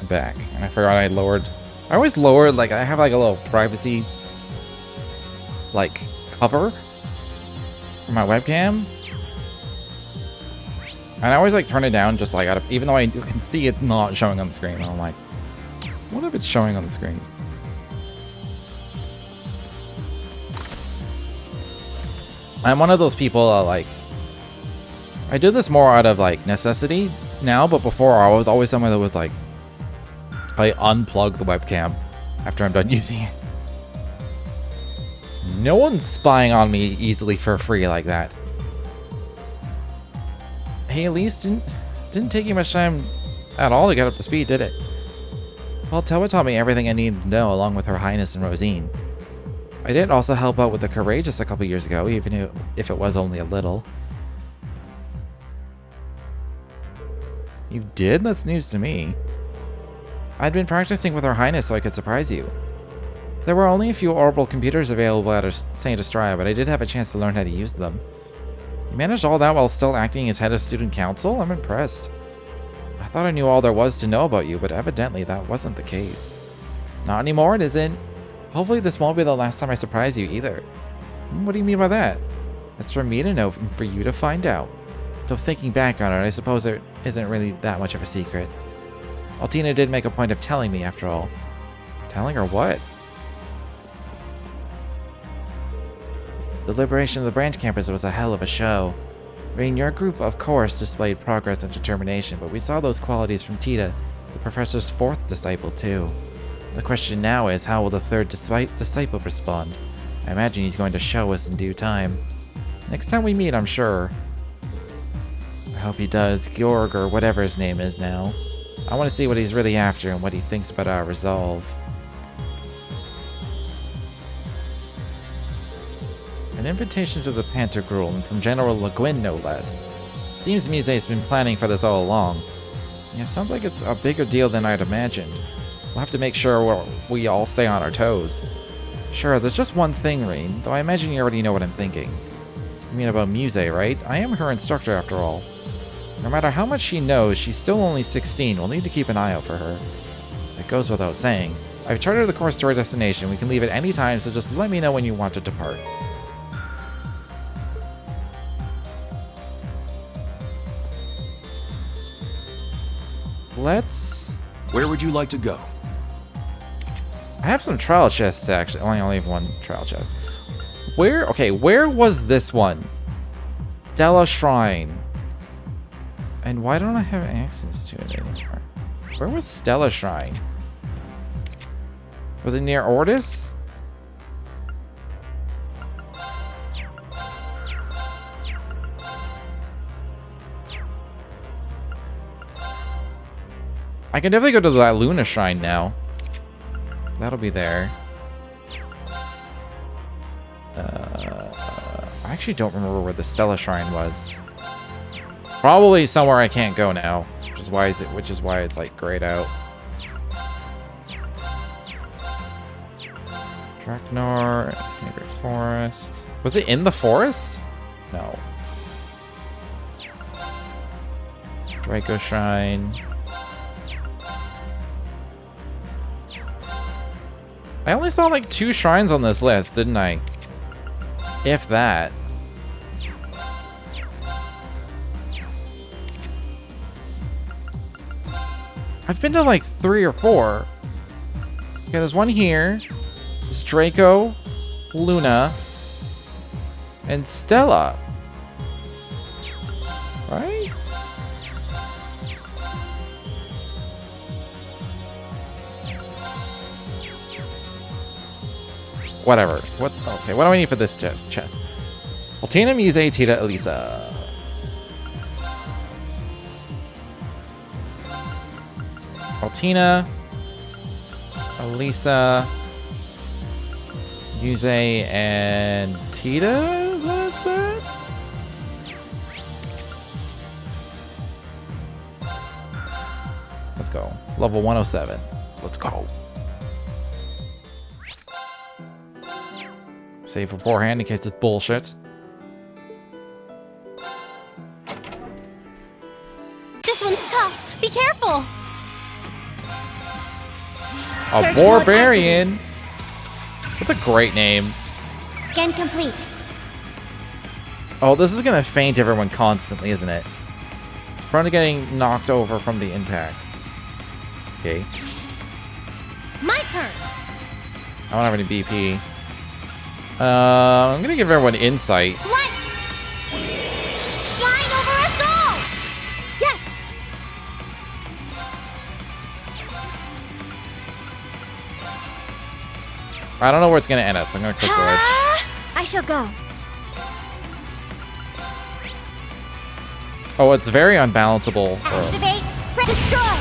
I'm back. And I forgot I lowered... I always lowered, like, I have like a little privacy, like, cover for my webcam. And I always like turn it down just like out of, even though I can see it's not showing on the screen. I'm like, what if it's showing on the screen? I'm one of those people like, I do this more out of like necessity now, but before I was always someone that was like, I unplug the webcam after I'm done using it. No one's spying on me easily for free like that. Hey, at least didn't take you much time at all to get up to speed, did it? Well, Telwa taught me everything I needed to know, along with Her Highness and Rosine. I did also help out with the Courageous a couple years ago, even if it was only a little. You did? That's news to me. I'd been practicing with Her Highness so I could surprise you. There were only a few orbital computers available at St. Estraya, but I did have a chance to learn how to use them. You managed all that while still acting as head of student council? I'm impressed. I thought I knew all there was to know about you, but evidently that wasn't the case. Not anymore, it isn't. Hopefully this won't be the last time I surprise you either. What do you mean by that? It's for me to know and for you to find out. Though thinking back on it, I suppose there isn't really that much of a secret. Altina did make a point of telling me, after all. Telling her what? The liberation of the branch campus was a hell of a show. Rain, your group, of course, displayed progress and determination, but we saw those qualities from Tita, the professor's fourth disciple, too. The question now is, how will the third disciple respond? I imagine he's going to show us in due time. Next time we meet, I'm sure. I hope he does. Georg, or whatever his name is now. I want to see what he's really after and what he thinks about our resolve. An invitation to the Panther Gruel from General Le Guin, no less. Themes Muse's been planning for this all along. Yeah, sounds like it's a bigger deal than I'd imagined. We'll have to make sure we all stay on our toes. Sure, there's just one thing, Rain, though I imagine you already know what I'm thinking. You mean about Muse, right? I am her instructor after all. No matter how much she knows, she's still only 16. We'll need to keep an eye out for her. It goes without saying. I've charted the course to our destination. We can leave at any time, so just let me know when you want to depart. Let's... Where would you like to go? I have some trial chests, actually. I only have one trial chest. Where... Okay, where was this one? Stella Shrine. And why don't I have access to it anymore? Where was Stella Shrine? Was it near Ortis? I can definitely go to that Luna Shrine now. That'll be there. I actually don't remember where the Stella Shrine was. Probably somewhere I can't go now, which is why it's like grayed out. Draknor, Sacred Forest. Was it in the forest? No. Draco Shrine. I only saw like 2 shrines on this list, didn't I? If that. I've been to like 3 or 4. Okay, there's one here. There's Draco, Luna, and Stella. Right? Whatever. What? Okay, what do I need for this chest? Altina, Muse, Tita, Elisa. Altina, Elisa, Muse, and Tita? Is what it said? Let's go. Level 107. Let's go. Save beforehand in case it's bullshit. This one's tough. Be careful. A Search barbarian. That's a great name. Scan complete. Oh, this is gonna faint everyone constantly, isn't it? It's prone to getting knocked over from the impact. Okay. My turn. I don't have any BP. I'm gonna give everyone insight. Light. Shine over us all. Yes. I don't know where it's gonna end up, so I'm gonna crystal edge. I shall go. Oh, it's very unbalanceable for Activate. Destroy.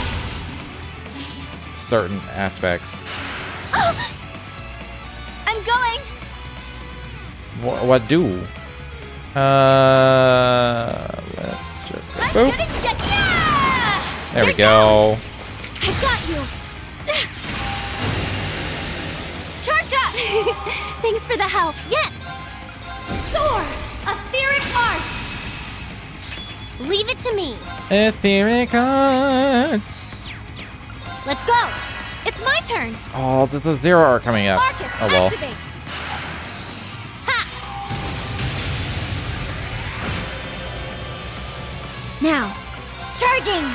certain aspects. I'm going. What do? Let's just go. I'm Boop. getting yeah! There we go. I got you. Charge up. Thanks for the help. Yes. Soar. Etheric arts. Leave it to me. Etheric arts. Let's go. It's my turn. Oh, there's a zero art coming up. Marcus, Oh well. activate. Ha. Now, charging.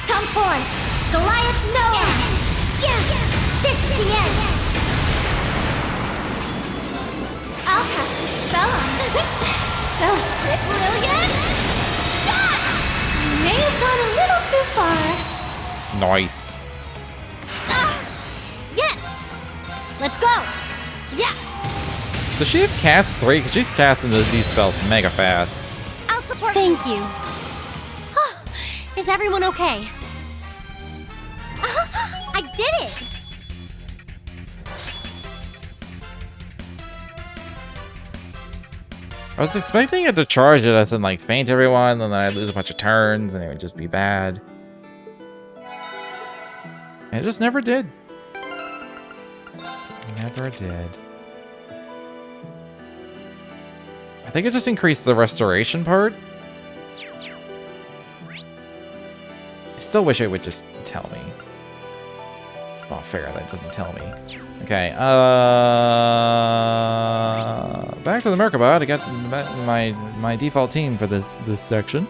Come forth, Goliath Noah. Yeah. This is the end. I'll cast a spell on you. So brilliant! Shot! You may have gone a little too far. Nice. Yes! Let's go! Yeah! Does she have cast 3? Because she's casting these spells mega fast. I'll support. Thank you. Is everyone okay? I did it! I was expecting it to charge at us and like faint everyone, and then I'd lose a bunch of turns, and it would just be bad. And it just never did. Never did. I think it just increased the restoration part. I still wish it would just tell me. It's not fair that it doesn't tell me. Okay, back to the Merkabah to get my default team for this section.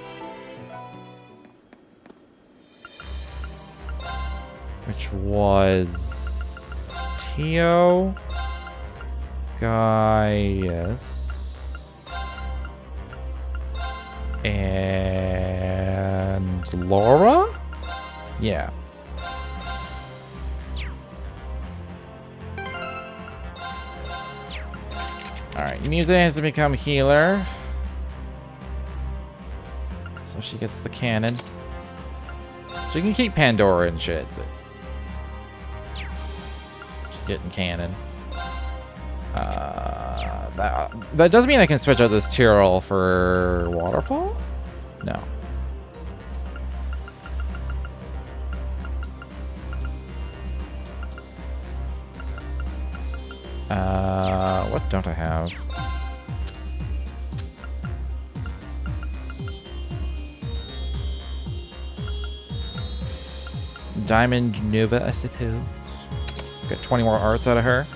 Which was Tio, Gaius, and Laura? Yeah. Alright, Musa has to become healer. So she gets the cannon. She can keep Pandora and shit, but she's getting cannon. That does mean I can switch out this Tyrrell for Waterfall? No. What don't I have? Diamond Nova, I suppose. Got 20 more arts out of her.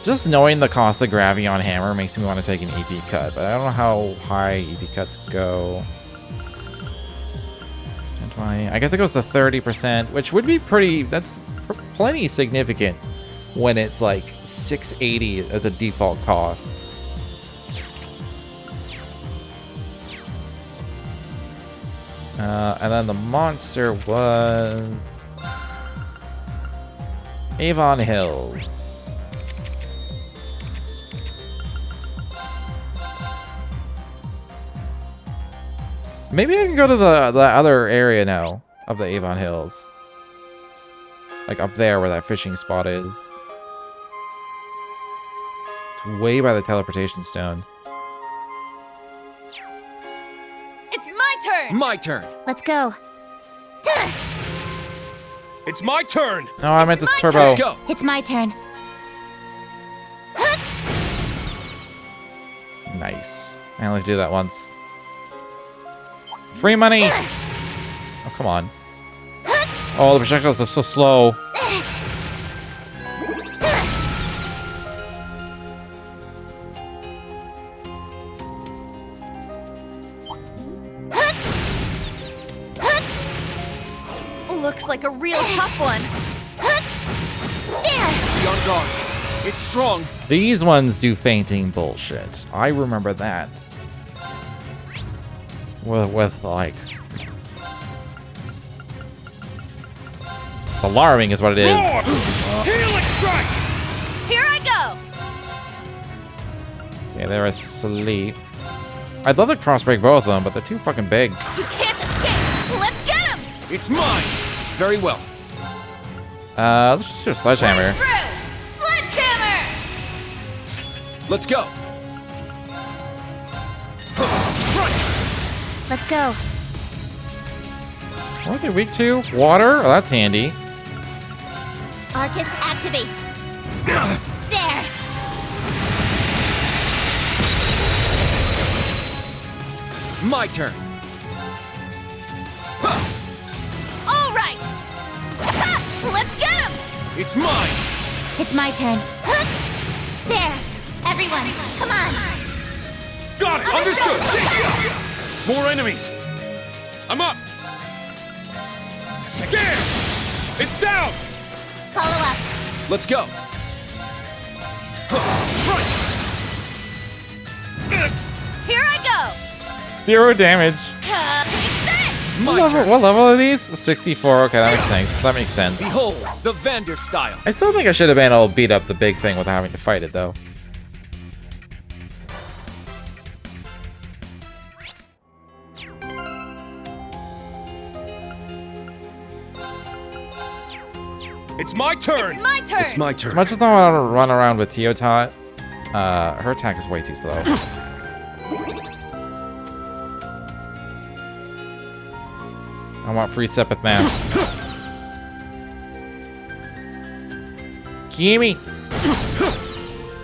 Just knowing the cost of Gravion Hammer makes me want to take an EP cut, but I don't know how high EP cuts go. 20. I guess it goes to 30%, which would be pretty, that's plenty significant when it's like 680 as a default cost. And then the monster was Avon Hills. Maybe I can go to the other area now of the Avon Hills. Like up there where that fishing spot is. It's way by the teleportation stone. It's my turn! My turn. Let's go. It's my turn. No, I meant this my turbo. Let's go. It's my turn. Nice. I only have to do that once. Free money! Oh, come on. Oh, the projectiles are so slow. Looks like a real tough one. There! Be on guard. It's strong. These ones do fainting bullshit. I remember that. With like... alarming is what it is. Helix strike! Here I go! Okay, they're asleep. I'd love to cross-break both of them, but they're too fucking big. You can't escape! Let's get him! It's mine. Very well. Let's just do a sledgehammer. Through! Sledgehammer! Let's go. Let's go. What are they weak to? Water? Oh, that's handy. Arcus activate. There! My turn. All right! Let's get him! It's mine. It's my turn. There! Everyone, come on! Got it. Understood. More enemies. I'm up. Scared. It's down. Follow up. Let's go. Here I go! 0 damage. Take this! My turn. What level are these? 64. Okay, that makes sense. That makes sense. Behold, the Vander style. I still think I should have been able to beat up the big thing without having to fight it, though. It's my turn. It's my turn! It's my turn. As much as I want to run around with TLoH, her attack is way too slow. I want free Sepith Mass. Gimme!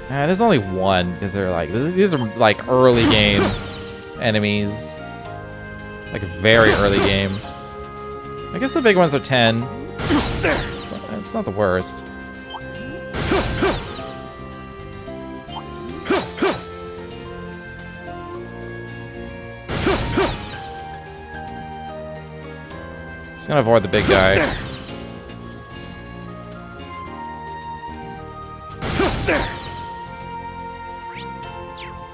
There's only one, because they're like, these are like early game enemies. Like very early game. I guess the big ones are 10. It's not the worst. Just gonna avoid the big guy.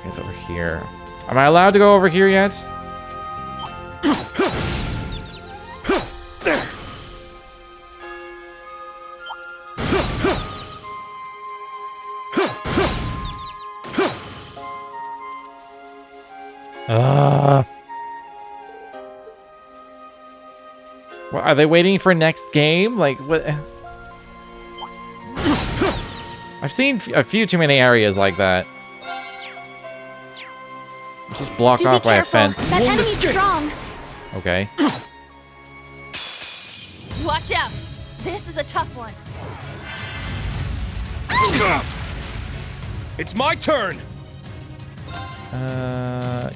It's over here. Am I allowed to go over here yet? What, are they waiting for next game? Like, what? I've seen a few too many areas like that. It's just blocked off by a fence. That enemy's strong. Okay. Watch out. This is a tough one. It's my turn.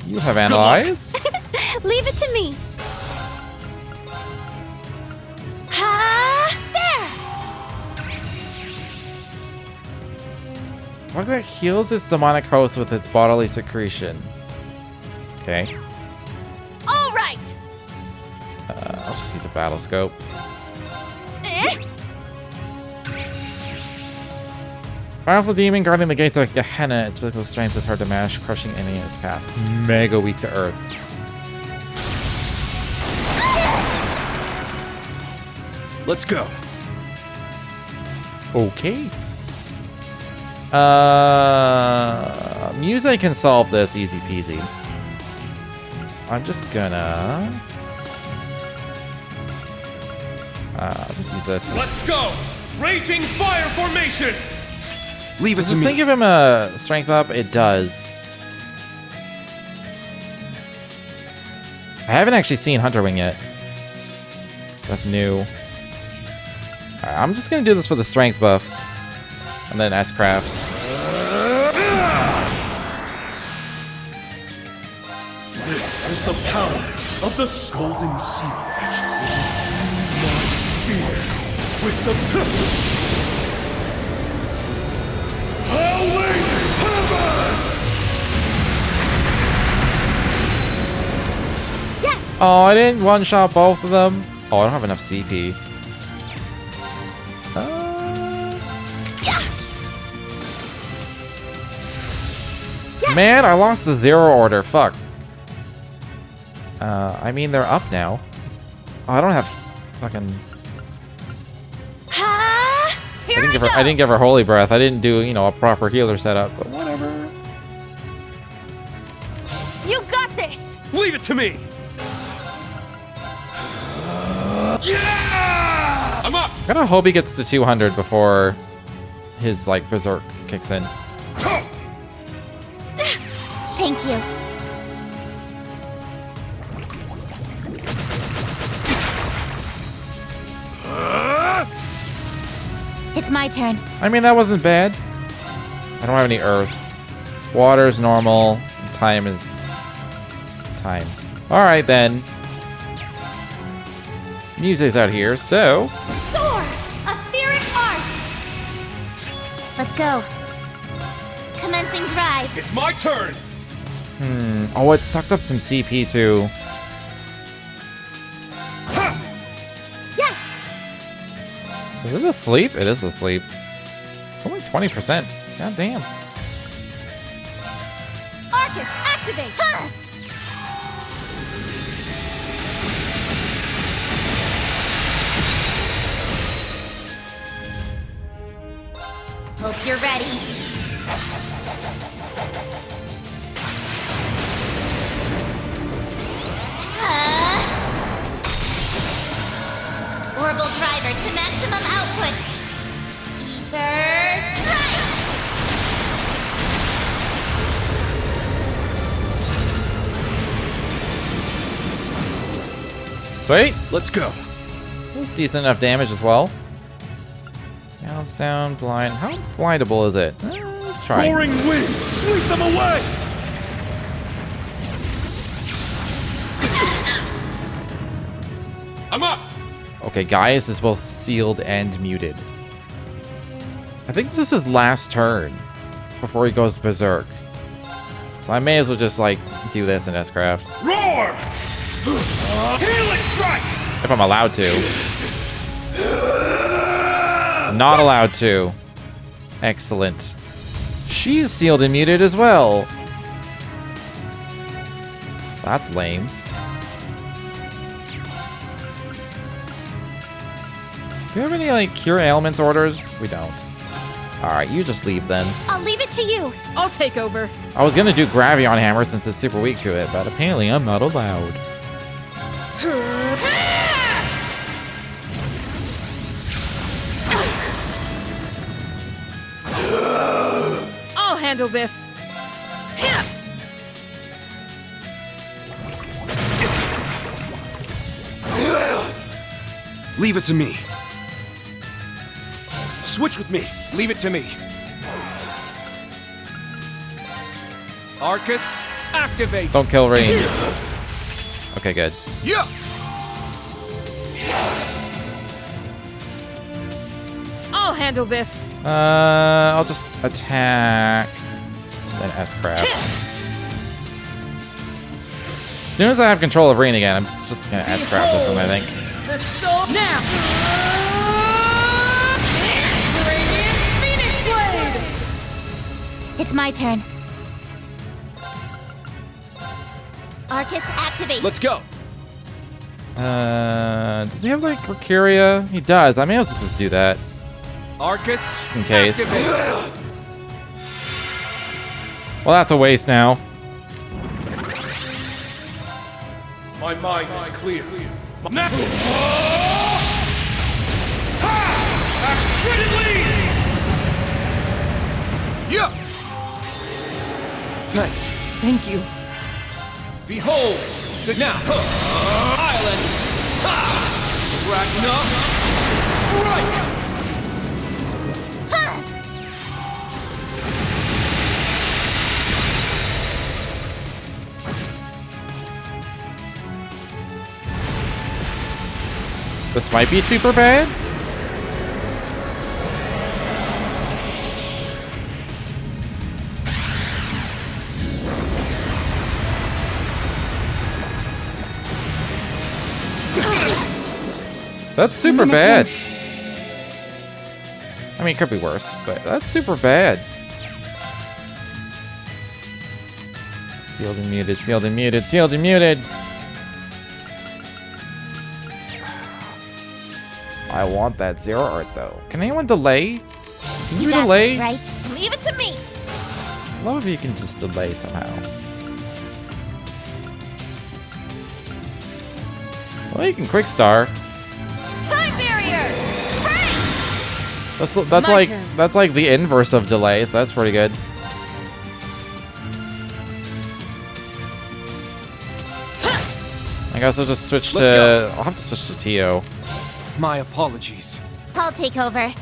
You have analyze. Leave it to me. Ha! There! What that heals its demonic host with its bodily secretion. Okay. All right. I'll just use a battle scope. Powerful demon guarding the gates of Gehenna. Its physical strength is hard to match, crushing any in its path. Mega weak to earth. Let's go. Okay. Music can solve this easy peasy. So I'm just gonna... I'll just use this. Let's go. Raging fire formation. Leave it Does to this thing me. give him a strength up? It does. I haven't actually seen Hunter Wing yet. That's new. Alright, I'm just gonna do this for the strength buff. And then S-Crafts. This is the power of the Golden Seal. My spear with the howling heavens! Yes! Oh, I didn't one-shot both of them. Oh, I don't have enough CP. Yeah! Man, I lost the zero order. Fuck. I mean, they're up now. Oh, I don't have fucking... Ha! Here I didn't give her Holy Breath. I didn't do, you know, a proper healer setup, but whatever. You got this! Leave it to me! Yeah! I'm up! I gotta hope he gets to 200 before his, like, Berserk kicks in. Thank you. It's my turn. I mean, that wasn't bad. I don't have any earth. Water's normal. Time is... time. Alright, then. Music's out here, so... Soar! Etheric arts! Let's go. Commencing drive. It's my turn! Oh, it sucked up some CP, too. Yes! Is it asleep? It is asleep. It's only 20%. God damn. Arcus, activate! Huh! Hope you're ready. Orbital driver to maximum output. Ether strike! Wait. Let's go. That's decent enough damage as well. Bounce down, blind. How blindable is it? Let's try. Roaring winds, sweep them away! I'm up! Okay, Gaius is both sealed and muted. I think this is his last turn before he goes berserk. So I may as well just, like, do this in S-Craft. Roar! Healing strike! If I'm allowed to. I'm not allowed to. Excellent. She's sealed and muted as well. That's lame. Do we have any, like, cure ailments orders? We don't. Alright, you just leave then. I'll leave it to you. I'll take over. I was gonna do Gravion Hammer since it's super weak to it, but apparently I'm not allowed. I'll handle this. Leave it to me. Switch with me. Leave it to me. Arcus, activate. Don't kill Rain. Okay, good. Yeah. I'll handle this. I'll just attack, then S-Craft. As soon as I have control of Rain again, I'm just gonna S-Craft with him, I think. The soul now. Radiant Phoenix Blade. It's my turn. Arcus, activate. Let's go. Does he have, like, Mercuria? He does. I may as well just do that. Arcus, Just in case. activate. Well, that's a waste now. My mind is clear. Now. Shredded leaves. Yeah. Thanks. Thank you. Behold, good now. Island. Ragnar. Strike. Huh. This might be super bad. That's super bad. I mean, it could be worse, but that's super bad. Sealed and muted, sealed and muted, sealed and muted. I want that zero art though. Can anyone delay? Can you got delay? this, right? Leave it to me. Love if you can just delay somehow. Well, you can quick star. Time barrier. Break. That's like the inverse of delay, so that's pretty good. I guess I'll just switch to. I'll have to switch to TO. My apologies. I'll take over.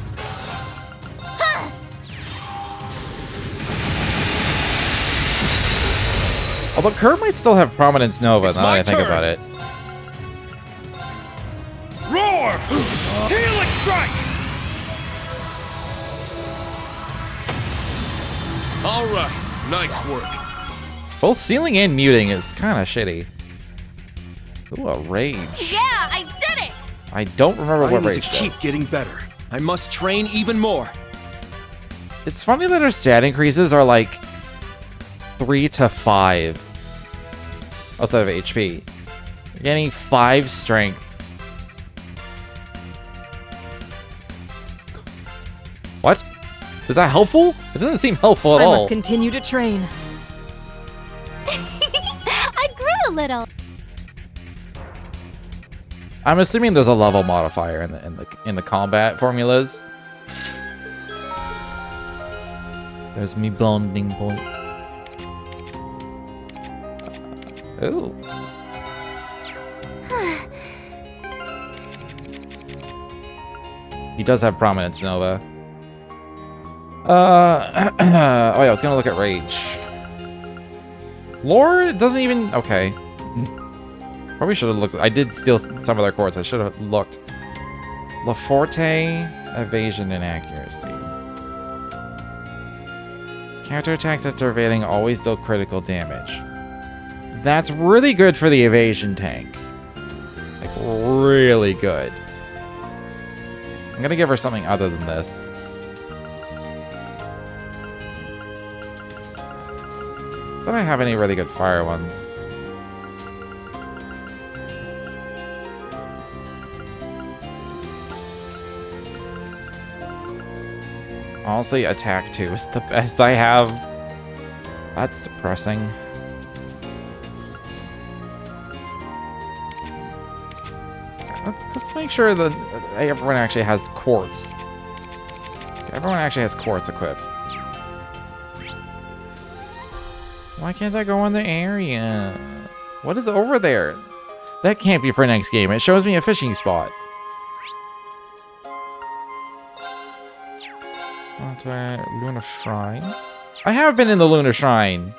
Although Kerr might still have Prominence Nova It's now that my I think turn. about it. Roar! Helix strike! All right, nice work. Both sealing and muting is kind of shitty. Ooh, a rage. Yeah, I did it. I don't remember I what need rage to keep does. getting better. I must train even more. It's funny that our stat increases are like 3 to 5 outside of HP. You're getting 5 strength. What? Is that helpful? It doesn't seem helpful at I all. must continue to train. I grew a little. I'm assuming there's a level modifier in the combat formulas. There's me bonding point. Ooh. He does have Prominence Nova. Oh yeah, I was gonna look at Rage. Lore doesn't even. Okay. Probably should have looked. I did steal some of their cores. I should have looked. Laforte, evasion, and accuracy. Counterattacks after evading always deal critical damage. That's really good for the evasion tank. Like, really good. I'm gonna give her something other than this. Don't I have any really good fire ones? Honestly, attack 2 is the best I have. That's depressing. Let's make sure that everyone actually has quartz. Everyone actually has quartz equipped. Why can't I go in the area? What is over there? That can't be for next game. It shows me a fishing spot. Lunar Shrine. I have been in the Lunar Shrine.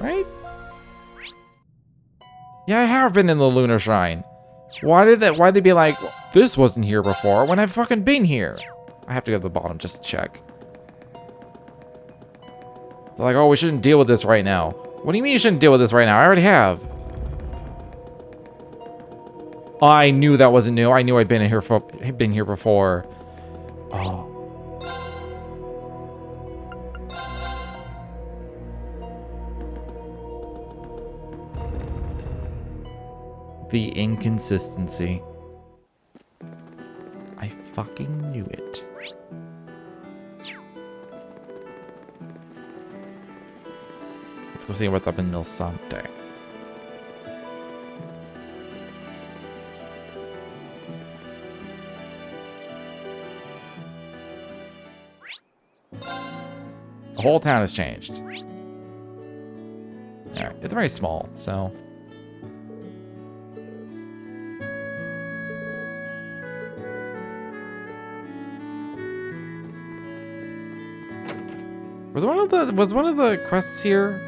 Right? Yeah, I have been in the Lunar Shrine. Why'd they be like, this wasn't here before when I've fucking been here? I have to go to the bottom just to check. They're like, oh, we shouldn't deal with this right now. What do you mean you shouldn't deal with this right now? I already have. I knew that wasn't new. I knew I'd been here before. Oh. The inconsistency. I fucking knew it. Let's go see what's up in Nilsante. The whole town has changed. Alright, it's very small, so... Was one of the quests here?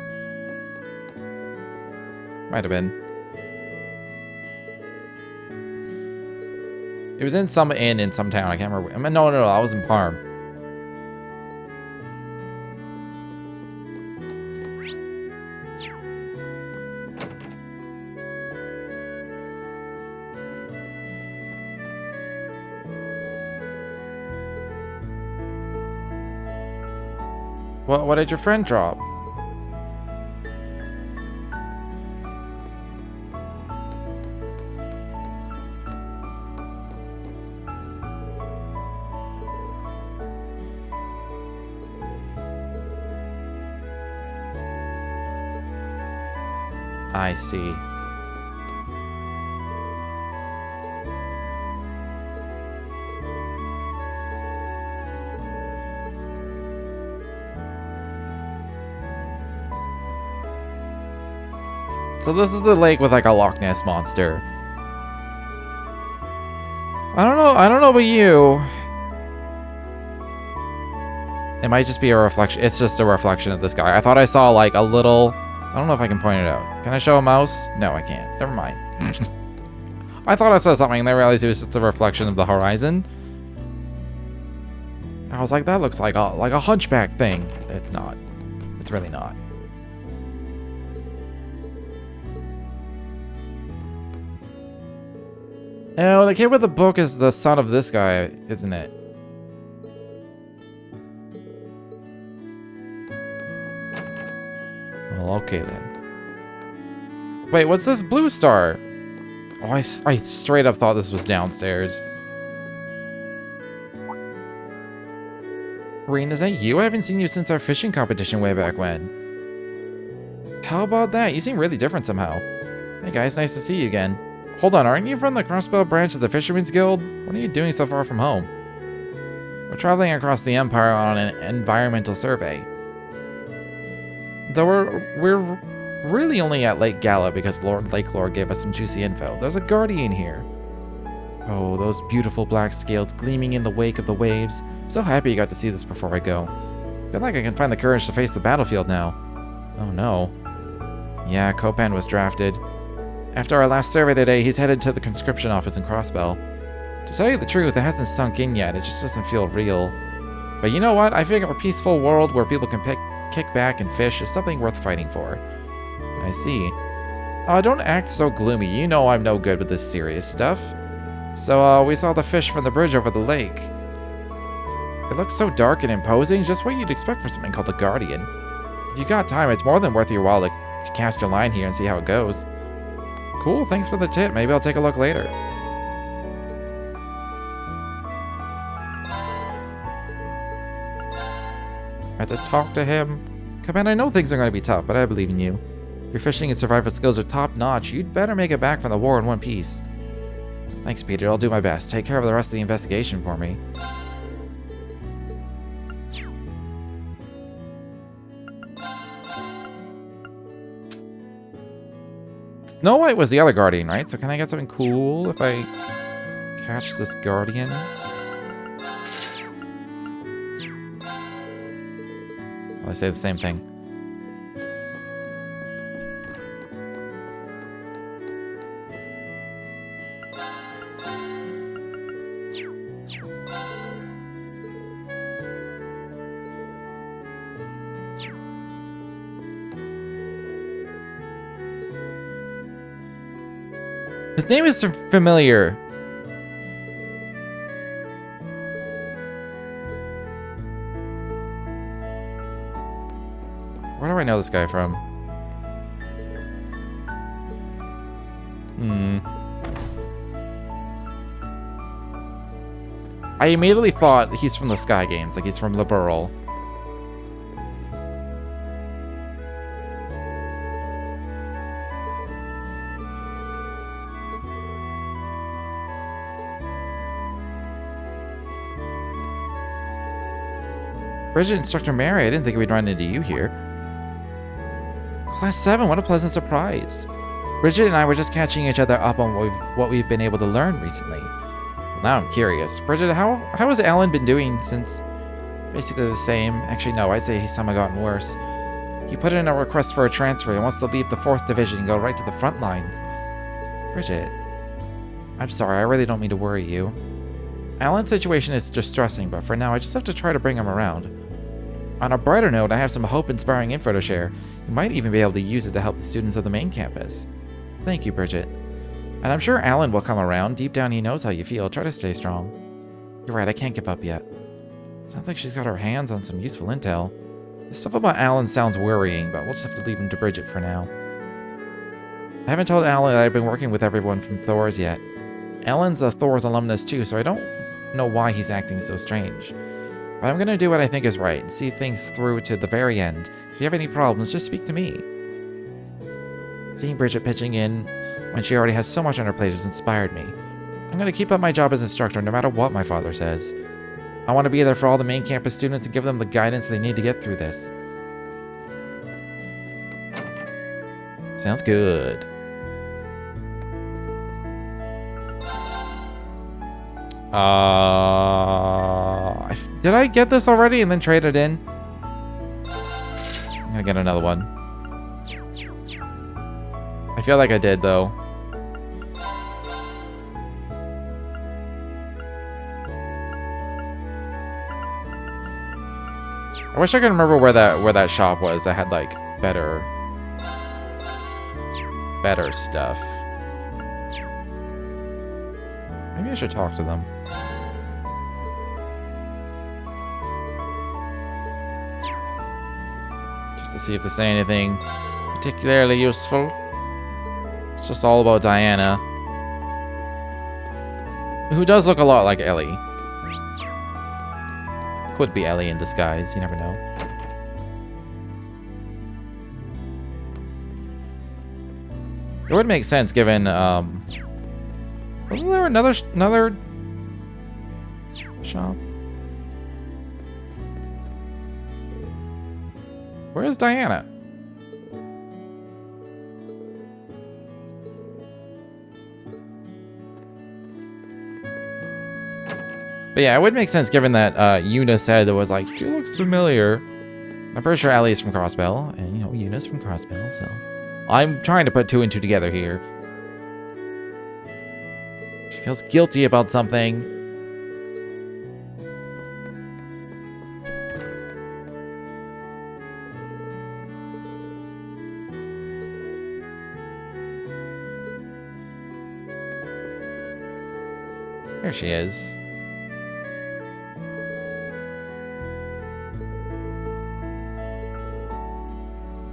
Might have been. It was in some inn in some town. I can't remember. I mean, no, I was in Parm. What did your friend drop? I see. So this is the lake with like a Loch Ness monster. I don't know about you. It might just be a reflection. It's just a reflection of this guy. I thought I saw like a little... I don't know if I can point it out. Can I show a mouse? No, I can't. Never mind. I thought I saw something and I realized it was just a reflection of the horizon. I was like, that looks like a hunchback thing. It's not. It's really not. Oh, the kid with the book is the son of this guy, isn't it? Well, okay then. Wait, what's this blue star? Oh, I straight up thought this was downstairs. Rain, is that you? I haven't seen you since our fishing competition way back when. How about that? You seem really different somehow. Hey guys, nice to see you again. Hold on, aren't you from the Crossbow branch of the Fisherman's Guild? What are you doing so far from home? We're traveling across the Empire on an environmental survey. Though we're really only at Lake Gala because Lake Lord gave us some juicy info. There's a guardian here. Oh, those beautiful black scales gleaming in the wake of the waves. I'm so happy you got to see this before I go. Feel like I can find the courage to face the battlefield now. Oh no. Yeah, Copan was drafted. After our last survey today, he's headed to the conscription office in Crossbell. To tell you the truth, it hasn't sunk in yet. It just doesn't feel real. But you know what? I figure a peaceful world where people can kick back and fish is something worth fighting for. I see. Don't act so gloomy. You know I'm no good with this serious stuff. So, we saw the fish from the bridge over the lake. It looks so dark and imposing, just what you'd expect for something called a guardian. If you got time, it's more than worth your while to cast your line here and see how it goes. Cool, thanks for the tip. Maybe I'll take a look later. I had to talk to him. Come on, I know things are going to be tough, but I believe in you. Your fishing and survival skills are top-notch. You'd better make it back from the war in one piece. Thanks, Peter. I'll do my best. Take care of the rest of the investigation for me. Snow White was the other guardian, right? So can I get something cool if I catch this guardian? Well, I say the same thing. His name is familiar. Where do I know this guy from? I immediately thought he's from the Sky Games, like he's from Liberal. Bridget, Instructor Mary, I didn't think we'd run into you here. Class 7, what a pleasant surprise. Bridget and I were just catching each other up on what we've been able to learn recently. Well, now I'm curious. Bridget, how has Alan been doing since... Basically the same. Actually, no, I'd say he's somehow gotten worse. He put in a request for a transfer and wants to leave the 4th Division and go right to the front lines. Bridget. I'm sorry, I really don't mean to worry you. Alan's situation is distressing, but for now I just have to try to bring him around. On a brighter note, I have some hope-inspiring info to share. You might even be able to use it to help the students of the main campus. Thank you, Bridget. And I'm sure Alan will come around. Deep down he knows how you feel. Try to stay strong. You're right, I can't give up yet. Sounds like she's got her hands on some useful intel. The stuff about Alan sounds worrying, but we'll just have to leave him to Bridget for now. I haven't told Alan that I've been working with everyone from Thor's yet. Alan's a Thor's alumnus too, so I don't know why he's acting so strange. But I'm gonna do what I think is right and see things through to the very end. If you have any problems, just speak to me. Seeing Bridget pitching in when she already has so much on her plate has inspired me. I'm gonna keep up my job as instructor no matter what my father says. I want to be there for all the main campus students and give them the guidance they need to get through this. Sounds good. Did I get this already and then trade it in? I'm gonna get another one. I feel like I did, though. I wish I could remember where that shop was that had like better stuff. Maybe I should talk to them. Just to see if they say anything particularly useful. It's just all about Diana, who does look a lot like Ellie. Could be Ellie in disguise, you never know. It would make sense given, wasn't there another shop? Where is Diana? But yeah, it would make sense given that Yuna said it was like, she looks familiar. I'm pretty sure Ellie's from Crossbell, and you know, Yuna's from Crossbell, so I'm trying to put two and two together here. She feels guilty about something. Here she is.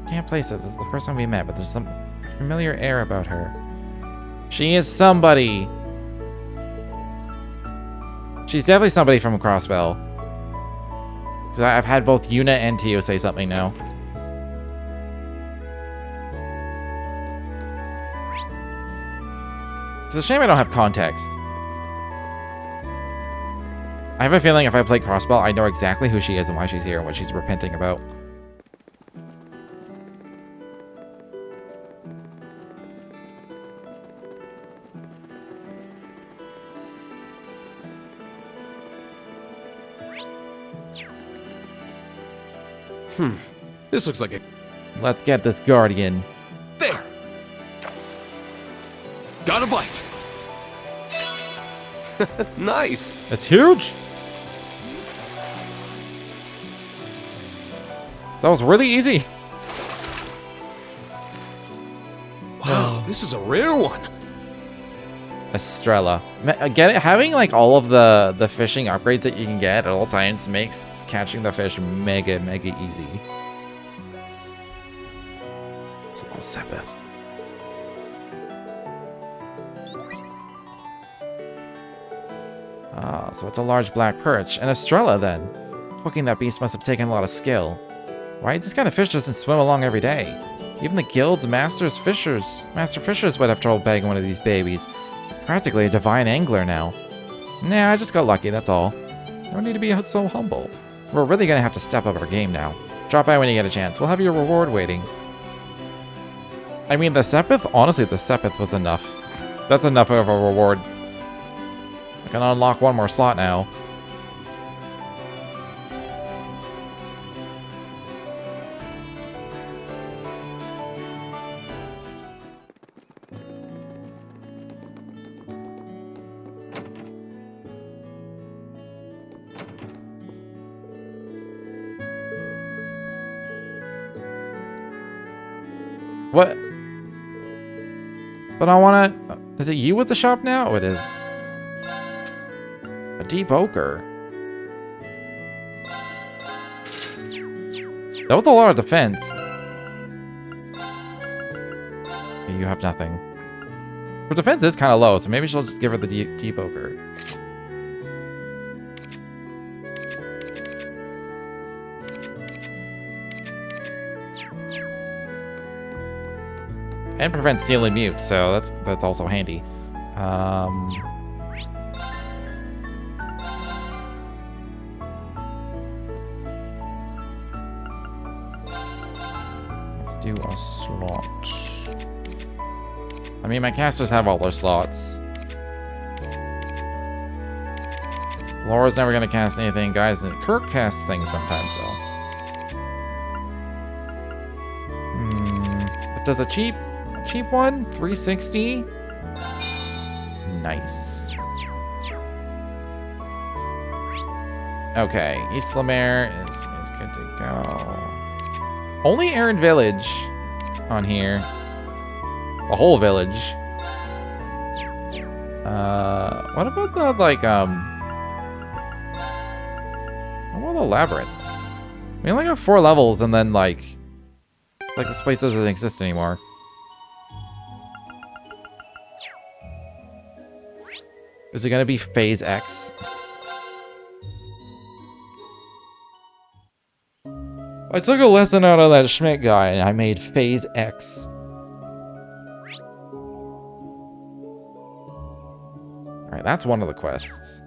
Can't place it. This is the first time we met, but there's some familiar air about her. She is somebody. She's definitely somebody from Crossbell. Because I've had both Yuna and Tio say something now. It's a shame I don't have context. I have a feeling if I play Crossbell, I know exactly who she is and why she's here and what she's repenting about. This looks like a... Let's get this Guardian. There! Got a bite! Nice! That's huge! That was really easy. Wow, this is a rare one. Estrella. Having like all of the fishing upgrades that you can get at all times makes catching the fish mega easy. Sepith. Ah, so it's a large black perch. An Estrella, then. Hooking that beast must have taken a lot of skill. Right? This kind of fish doesn't swim along every day. Even the guild's master fishers would have trouble bagging one of these babies. Practically a divine angler now. Nah, I just got lucky, that's all. Don't need to be so humble. We're really gonna have to step up our game now. Drop by when you get a chance. We'll have your reward waiting. I mean, the Sepith? Honestly, the Sepith was enough. That's enough of a reward. I can unlock one more slot now. What? But I wanna... Is it you with the shop now? Oh, it is. A deep ochre. That was a lot of defense. You have nothing. Her defense is kind of low, so maybe she'll just give her the deep ochre. And prevents sealing mute, so that's also handy. Let's do a slot. I mean, my casters have all their slots. Laura's never gonna cast anything, guys, and Kirk casts things sometimes, though. Does a cheap one? 360? Nice. Okay, East Lemaire is good to go. Only Aaron Village on here. A whole village. What about the, like, what about the labyrinth? We only have 4 levels, and then, like this place doesn't exist anymore. Is it gonna be Phase X? I took a lesson out of that Schmidt guy, and I made Phase X. Alright, that's one of the quests.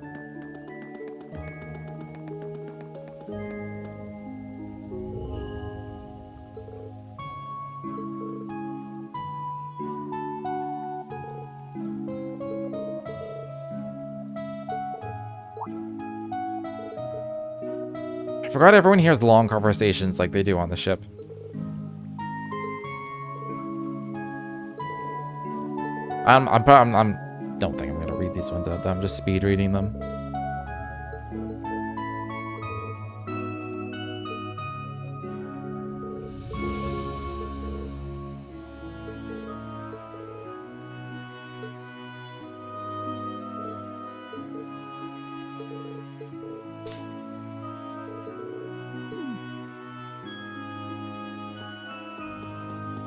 I forgot everyone hears long conversations like they do on the ship. I don't think I'm gonna read these ones out. I'm just speed reading them.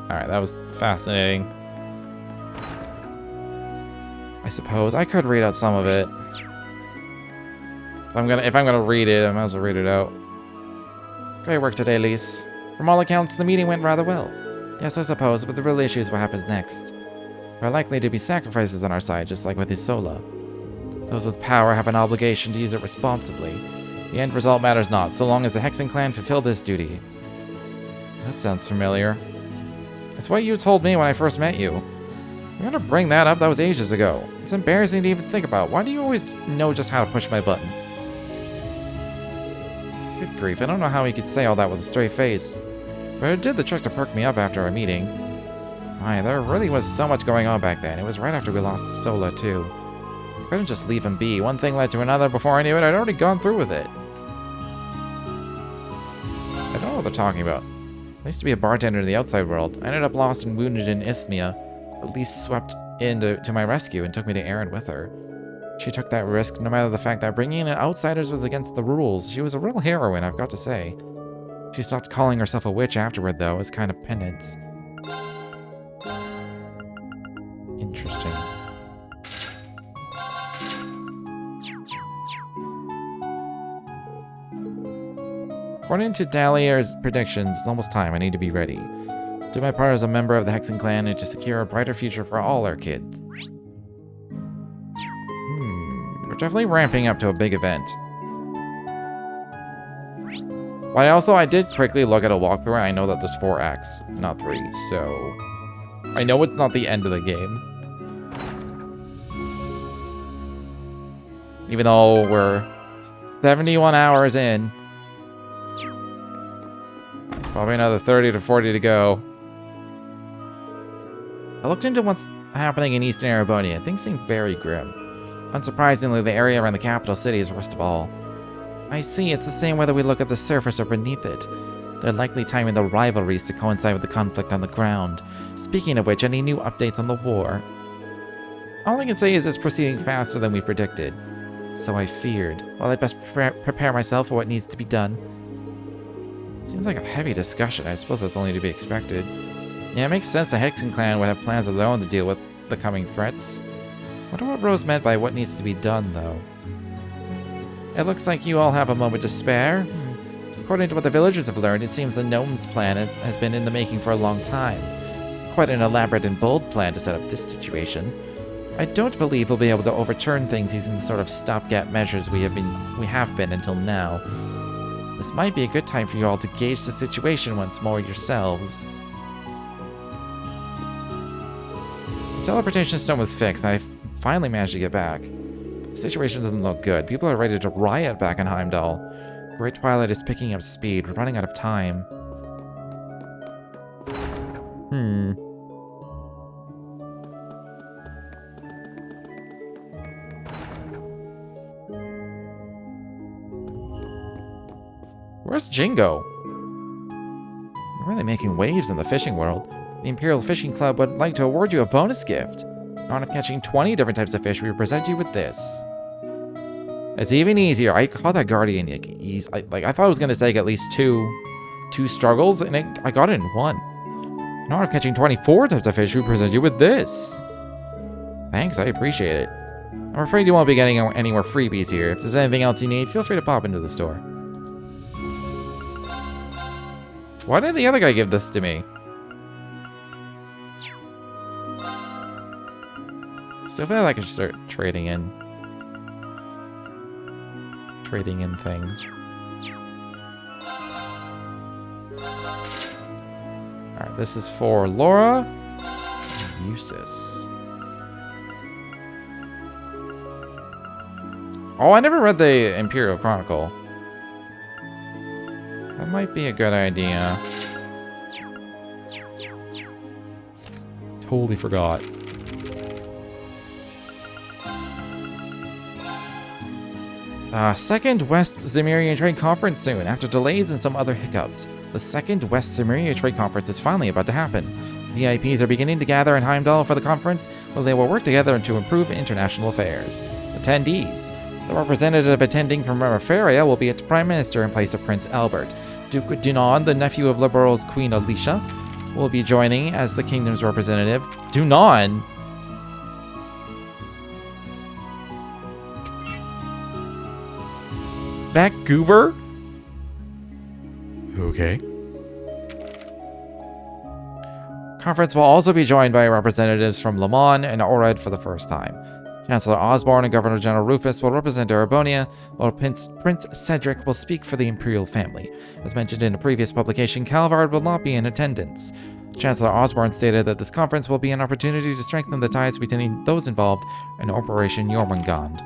Alright, that was fascinating. I suppose I could read out some of it. If I'm gonna read it, I might as well read it out. Great work today, Lise. From all accounts, the meeting went rather well. Yes, I suppose, but the real issue is what happens next. There are likely to be sacrifices on our side, just like with Isola. Those with power have an obligation to use it responsibly. The end result matters not, so long as the Hexen clan fulfill this duty. That sounds familiar. It's what you told me when I first met you. I'm gonna bring that up, that was ages ago. It's embarrassing to even think about. Why do you always know just how to push my buttons? Good grief, I don't know how he could say all that with a straight face. But it did the trick to perk me up after our meeting. My, there really was so much going on back then. It was right after we lost Sola, too. I couldn't just leave him be. One thing led to another. Before I knew it, I'd already gone through with it. I don't know what they're talking about. I used to be a bartender in the outside world. I ended up lost and wounded in Isthmia. Elise swept in to my rescue and took me to Erin with her. She took that risk no matter the fact that bringing in outsiders was against the rules. She was a real heroine, I've got to say. She stopped calling herself a witch afterward, though, as kind of penance. Interesting. According to Dahlia's predictions, it's almost time. I need to be ready. Do my part as a member of the Hexen clan and to secure a brighter future for all our kids. We're definitely ramping up to a big event. But I did quickly look at a walkthrough. I know that there's 4 acts, not 3, so I know it's not the end of the game. Even though we're 71 hours in. There's probably another 30 to 40 to go. I looked into what's happening in Eastern Erebonia. Things seem very grim. Unsurprisingly, the area around the capital city is worst of all. I see, it's the same whether we look at the surface or beneath it. They're likely timing the rivalries to coincide with the conflict on the ground. Speaking of which, any new updates on the war? All I can say is it's proceeding faster than we predicted. So I feared. Well, I'd best prepare myself for what needs to be done. Seems like a heavy discussion. I suppose that's only to be expected. Yeah, it makes sense the Hexen clan would have plans of their own to deal with the coming threats. Wonder what Rose meant by what needs to be done, though. It looks like you all have a moment to spare. According to what the villagers have learned, it seems the gnome's plan has been in the making for a long time. Quite an elaborate and bold plan to set up this situation. I don't believe we'll be able to overturn things using the sort of stopgap measures we have been until now. This might be a good time for you all to gauge the situation once more yourselves. The teleportation stone was fixed, and I finally managed to get back. The situation doesn't look good. People are ready to riot back in Heimdall. The Great Twilight is picking up speed. We're running out of time. Where's Jingo? You're really making waves in the fishing world. The Imperial Fishing Club would like to award you a bonus gift. On catching 20 different types of fish, we will present you with this. It's even easier. I caught that Guardian easy. I thought it was going to take at least two struggles, and I got it in one. In honor of catching 24 types of fish, we present you with this. Thanks, I appreciate it. I'm afraid you won't be getting any more freebies here. If there's anything else you need, feel free to pop into the store. Why did the other guy give this to me? Still feel like I should start trading in things. Alright, this is for Laura and Eustace. Oh, I never read the Imperial Chronicle. That might be a good idea. Totally forgot. Second West Zemirian Trade Conference soon, after delays and some other hiccups. The second West Zemirian Trade Conference is finally about to happen. VIPs are beginning to gather in Heimdall for the conference, where they will work together to improve international affairs. Attendees. The representative attending from Remiferia will be its Prime Minister in place of Prince Albert. Duke Dunan, the nephew of Liberal's Queen Alicia, will be joining as the kingdom's representative. Dunan? That goober? Okay. Conference will also be joined by representatives from Le Mans and Ored for the first time. Chancellor Osborne and Governor General Rufus will represent Erebonia, while Prince Cedric will speak for the Imperial family. As mentioned in a previous publication, Calvard will not be in attendance. Chancellor Osborne stated that this conference will be an opportunity to strengthen the ties between those involved in Operation Jormungand.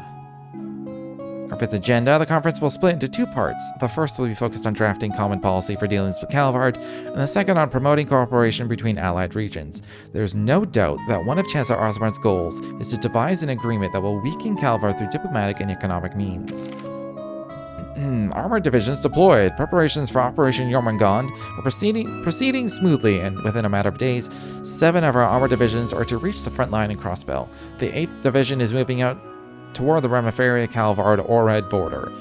Conference agenda: the conference will split into two parts. The first will be focused on drafting common policy for dealings with Calvard, and the second on promoting cooperation between allied regions. There is no doubt that one of Chancellor Osborne's goals is to devise an agreement that will weaken Calvard through diplomatic and economic means. Armored divisions deployed. Preparations for Operation Jormungand are proceeding smoothly, and within a matter of days, 7 of our armored divisions are to reach the front line in Crossbell. The 8th Division is moving out toward the Remiferia Calvard-Ored border.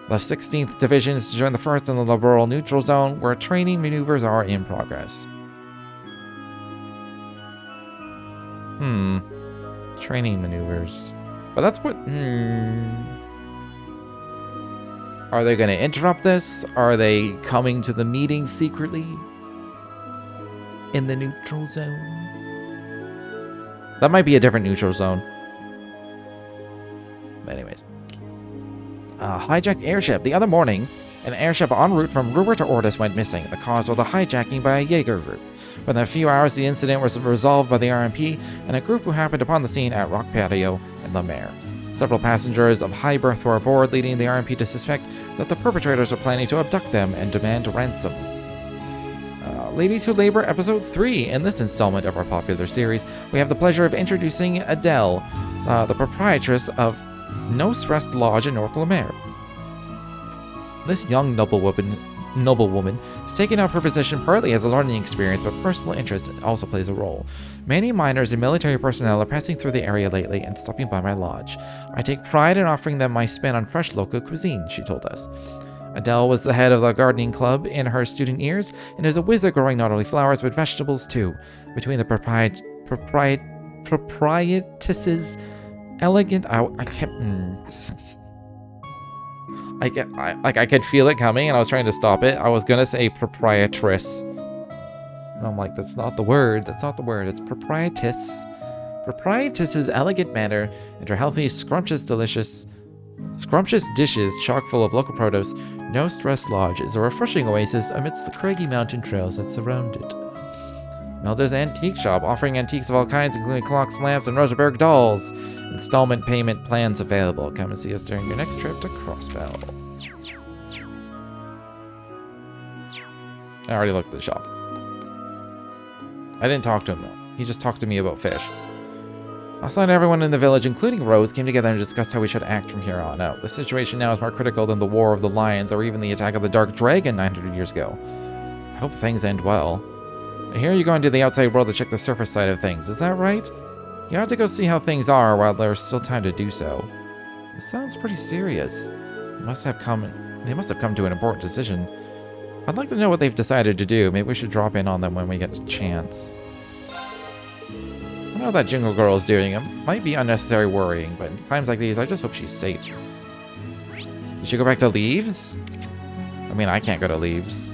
The 16th Division is to join the 1st in the Liberal Neutral Zone, where training maneuvers are in progress. Training maneuvers. But that's what... Are they going to interrupt this? Are they coming to the meeting secretly? In the Neutral Zone? That might be a different Neutral Zone. Anyways. Hijacked airship. The other morning, an airship en route from Ruhr to Ordis went missing. The cause was a hijacking by a Jaeger group. Within a few hours, the incident was resolved by the RMP and a group who happened upon the scene at Rock Patio and La Mer. Several passengers of high berth were aboard, leading the RMP to suspect that the perpetrators were planning to abduct them and demand ransom. Ladies Who Labor, Episode 3. In this installment of our popular series, we have the pleasure of introducing Adele, the proprietress of Nos Rest Lodge in North La Mer. This young noblewoman noblewoman, is taking up her position partly as a learning experience, but personal interest also plays a role. Many miners and military personnel are passing through the area lately and stopping by my lodge. I take pride in offering them my spin on fresh local cuisine, she told us. Adele was the head of the gardening club in her student years, and is a whiz at growing not only flowers but vegetables too. Between the proprietess's elegant... I could feel it coming, and I was trying to stop it. I was gonna say proprietress. And I'm like, that's not the word. That's not the word. It's proprietess. Proprietess's elegant manner and her healthy, scrumptious dishes chock full of local produce. No Stress Lodge is a refreshing oasis amidst the craggy mountain trails that surround it. Melda's Antique Shop, offering antiques of all kinds, including clocks, lamps, and Rosenberg dolls. Installment payment plans available. Come and see us during your next trip to Crossbell. I already looked at the shop. I didn't talk to him, though. He just talked to me about fish. Last night, everyone in the village, including Rose, came together and discussed how we should act from here on out. The situation now is more critical than the War of the Lions or even the attack of the Dark Dragon 900 years ago. I hope things end well. I hear you're going to the outside world to check the surface side of things. Is that right? You have to go see how things are while there's still time to do so. It sounds pretty serious. They must have come to an important decision. I'd like to know what they've decided to do. Maybe we should drop in on them when we get a chance. I know that Jingle Girl is doing. It might be unnecessary worrying, but in times like these, I just hope she's safe. Did she go back to Leaves? I mean, I can't go to Leaves.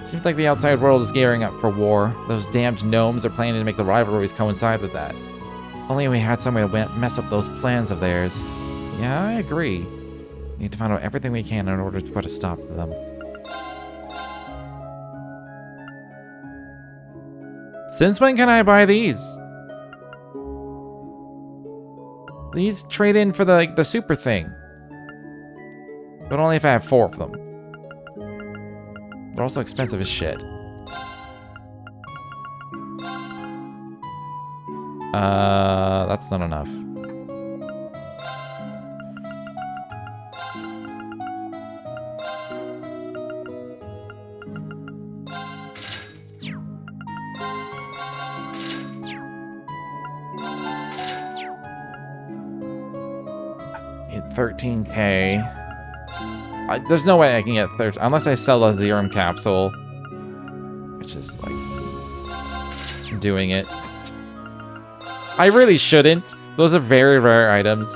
Seems like the outside world is gearing up for war. Those damned gnomes are planning to make the rivalries coincide with that. Only we had some way to mess up those plans of theirs. Yeah, I agree. We need to find out everything we can in order to put a stop to them. Since when can I buy these? These trade in for the super thing. But only if I have 4 of them. They're also expensive as shit. That's not enough. Hit 13K. There's no way I can get 13 unless I sell a Zerum capsule, which is like doing it. I really shouldn't. Those are very rare items.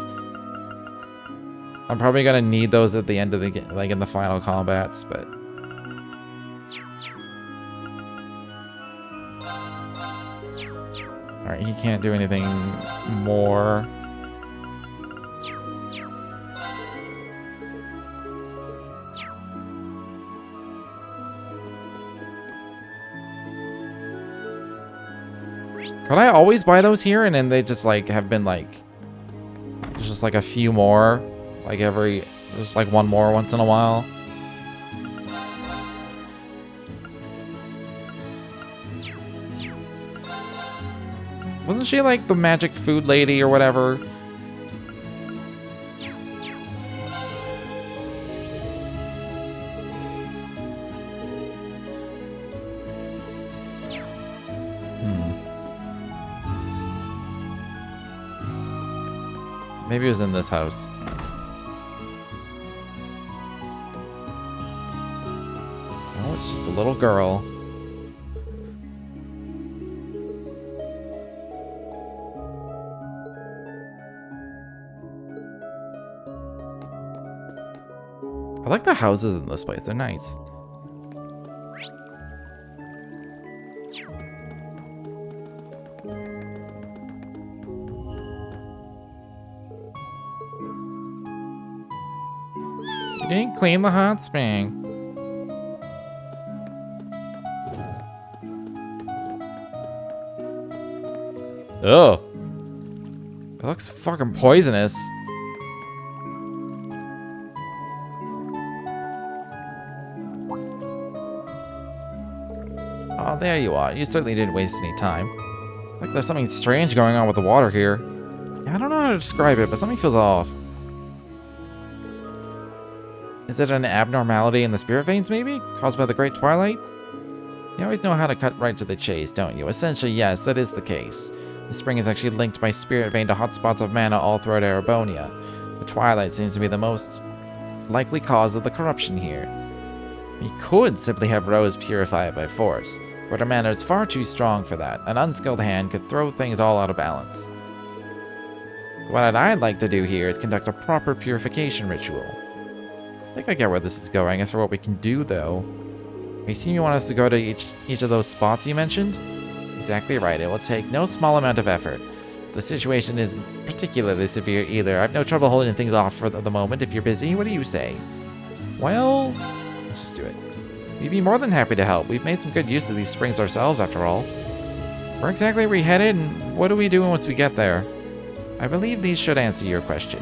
I'm probably gonna need those at the end of the game, like in the final combats, but alright, he can't do anything more. Could I always buy those here and then they just like have been like, there's just like a few more, like just like one more once in a while? Wasn't she like the magic food lady or whatever? Maybe it was in this house. Oh, it's just a little girl. I like the houses in this place. They're nice. Didn't clean the hot spring. Oh. It looks fucking poisonous. Oh, there you are. You certainly didn't waste any time. It's like there's something strange going on with the water here. I don't know how to describe it, but something feels off. Is it an abnormality in the spirit veins, maybe? Caused by the Great Twilight? You always know how to cut right to the chase, don't you? Essentially, yes, that is the case. The spring is actually linked by spirit vein to hotspots of mana all throughout Erebonia. The Twilight seems to be the most likely cause of the corruption here. We could simply have Rose purify it by force, but her mana is far too strong for that. An unskilled hand could throw things all out of balance. What I'd like to do here is conduct a proper purification ritual. I think I get where this is going. As for what we can do, though, you seem you want us to go to each of those spots you mentioned? Exactly right. It will take no small amount of effort. The situation isn't particularly severe either. I have no trouble holding things off for the moment if you're busy. What do you say? Well, let's just do it. We'd be more than happy to help. We've made some good use of these springs ourselves, after all. Where exactly are we headed, and what are we doing once we get there? I believe these should answer your question.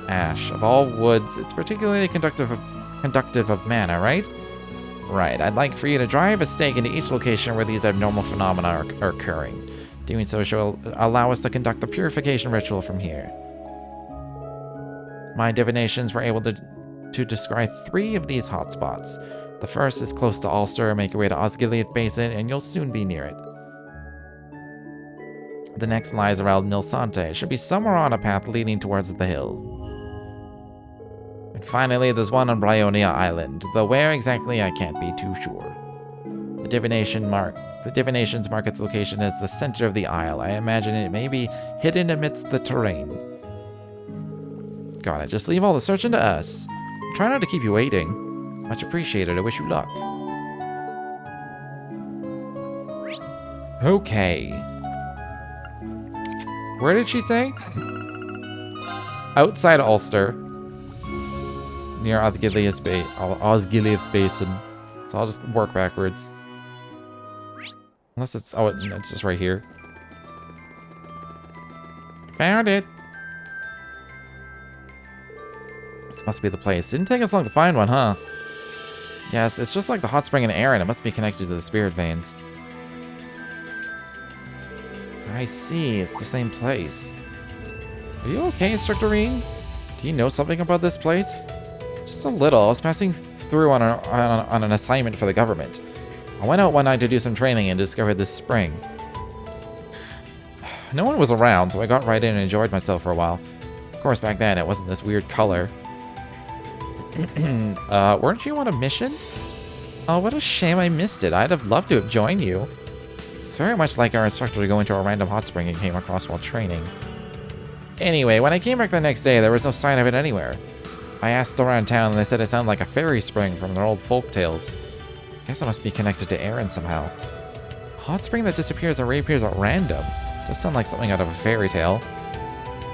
Ash. Of all woods, it's particularly conductive of mana, right? Right. I'd like for you to drive a stake into each location where these abnormal phenomena are occurring. Doing so shall allow us to conduct the purification ritual from here. My divinations were able to descry 3 of these hotspots. The first is close to Ulster. Make your way to Osgiliath Basin, and you'll soon be near it. The next lies around Nilsante. It should be somewhere on a path leading towards the hills. And finally, there's one on Bryonia Island, though where exactly I can't be too sure. The divinations mark its location as the center of the isle. I imagine it may be hidden amidst the terrain. Got it. Just leave all the searching to us. Try not to keep you waiting. Much appreciated. I wish you luck. Okay. Where did she say? Outside Ulster. Near Osgiliath Basin. So I'll just work backwards. Unless it's... Oh, it's just right here. Found it. This must be the place. Didn't take us long to find one, huh? Yes, it's just like the hot spring in Erin. It must be connected to the spirit veins. I see. It's the same place. Are you okay, Instructor Reen? Do you know something about this place? Just a little. I was passing through on an assignment for the government. I went out one night to do some training and discovered this spring. No one was around, so I got right in and enjoyed myself for a while. Of course, back then, it wasn't this weird color. Weren't you on a mission? Oh, what a shame I missed it. I'd have loved to have joined you. It's very much like our instructor to go into a random hot spring he came across while training. Anyway, when I came back the next day, there was no sign of it anywhere. I asked around town, and they said it sounded like a fairy spring from their old folk tales. Guess it must be connected to Erin somehow. A hot spring that disappears and reappears at random. Does sound like something out of a fairy tale.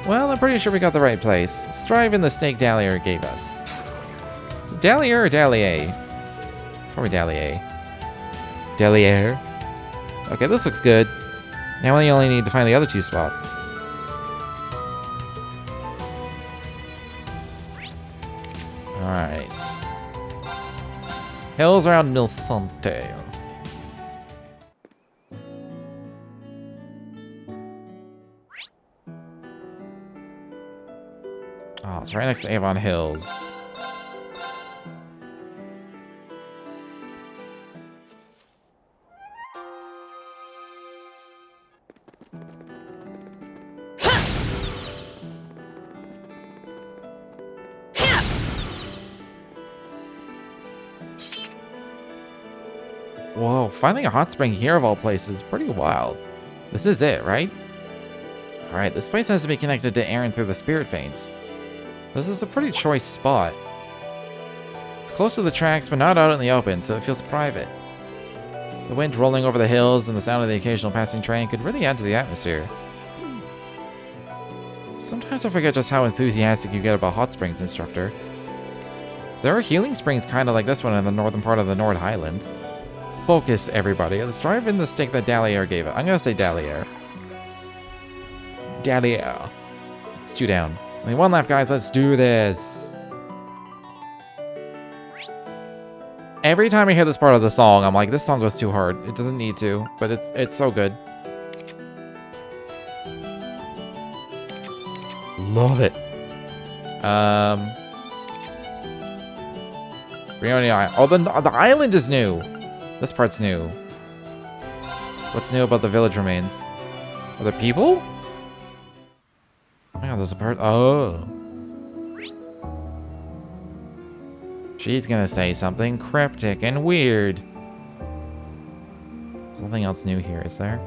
Well, I'm pretty sure we got the right place. Let's drive in the stake Dalier gave us. Is it Dalier or Dalier? Probably Dalier. Dalier. Okay, this looks good. Now we only need to find the other 2 spots. Alright. Hills around Nilsante. Oh, it's right next to Avon Hills. Whoa, finding a hot spring here of all places, pretty wild. This is it, right? Alright, this place has to be connected to Erin through the spirit veins. This is a pretty choice spot. It's close to the tracks, but not out in the open, so it feels private. The wind rolling over the hills and the sound of the occasional passing train could really add to the atmosphere. Sometimes I forget just how enthusiastic you get about hot springs, Instructor. There are healing springs kind of like this one in the northern part of the Nord Highlands. Focus, everybody. Let's drive in the stake that Dalier gave it. I'm gonna say Dalier. Dalier. It's 2 down. Only 1 left, guys. Let's do this. Every time I hear this part of the song, I'm like, this song goes too hard. It doesn't need to, but it's so good. Love it. Brioni Island. Oh, the island is new. This part's new. What's new about the village remains? Are there people? Oh my god, there's a part. Oh. She's gonna say something cryptic and weird. Something else new here, is there?